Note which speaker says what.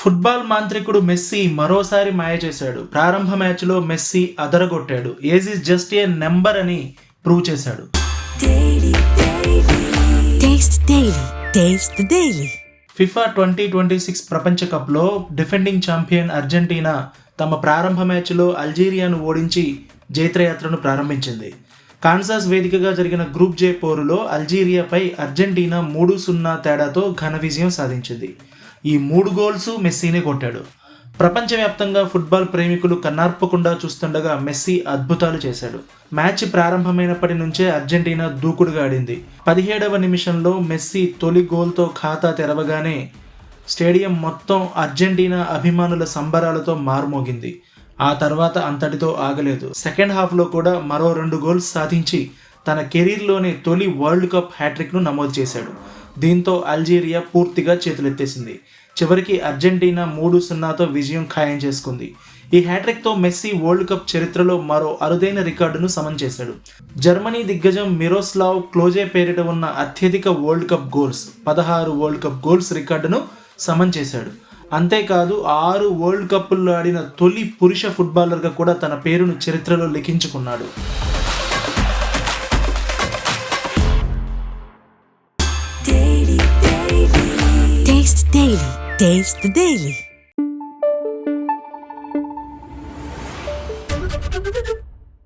Speaker 1: Football మాంత్రికుడు messy మరోసారి మాయ చేశాడు. ప్రారంభ మ్యాచ్లో మెస్సీ అదరగొట్టాడు. Age is just a number అని ప్రూవ్ చేశాడు. ఫిఫా 2026 ప్రపంచ కప్లో డిఫెండింగ్ ఛాంపియన్ అర్జెంటీనా తమ ప్రారంభ మ్యాచ్లో అల్జీరియాను ఓడించి జైత్రయాత్రను ప్రారంభించింది. కాన్సాస్ వేదికగా జరిగిన గ్రూప్ జే పోరులో అల్జీరియాపై అర్జెంటీనా 3-0 తేడాతో ఘన విజయం సాధించింది. ఈ 3 గోల్స్ మెస్సీనే కొట్టాడు. ప్రపంచవ్యాప్తంగా ఫుట్బాల్ ప్రేమికులు కన్నార్పకుండా చూస్తుండగా మెస్సీ అద్భుతాలు చేశాడు. మ్యాచ్ ప్రారంభమైనప్పటి నుంచే అర్జెంటీనా దూకుడుగా ఆడింది. 17వ నిమిషంలో మెస్సీ తొలి గోల్తో ఖాతా తెరవగానే స్టేడియం మొత్తం అర్జెంటీనా అభిమానుల సంబరాలతో మారుమోగింది. ఆ తర్వాత అంతటితో ఆగలేదు. సెకండ్ హాఫ్లో కూడా మరో 2 గోల్స్ సాధించి తన కెరీర్లోనే తొలి వరల్డ్ కప్ హ్యాట్రిక్ను నమోదు చేశాడు. దీంతో అల్జీరియా పూర్తిగా చేతులెత్తేసింది. చివరికి అర్జెంటీనా 3-0తో విజయం ఖాయం చేసుకుంది. ఈ హ్యాట్రిక్తో మెస్సీ వరల్డ్ కప్ చరిత్రలో మరో అరుదైన రికార్డును సమన్ చేశాడు. జర్మనీ దిగ్గజం మిరోస్లావ్ క్లోజే పేరిట ఉన్న అత్యధిక world cup goals 16 world cup goals రికార్డును సమన్ చేశాడు. అంతేకాదు 6 వరల్డ్ కప్పుల్లో ఆడిన తొలి పురుష ఫుట్బాలర్గా కూడా తన పేరును చరిత్రలో లిఖించుకున్నాడు.
Speaker 2: Taste the Daily.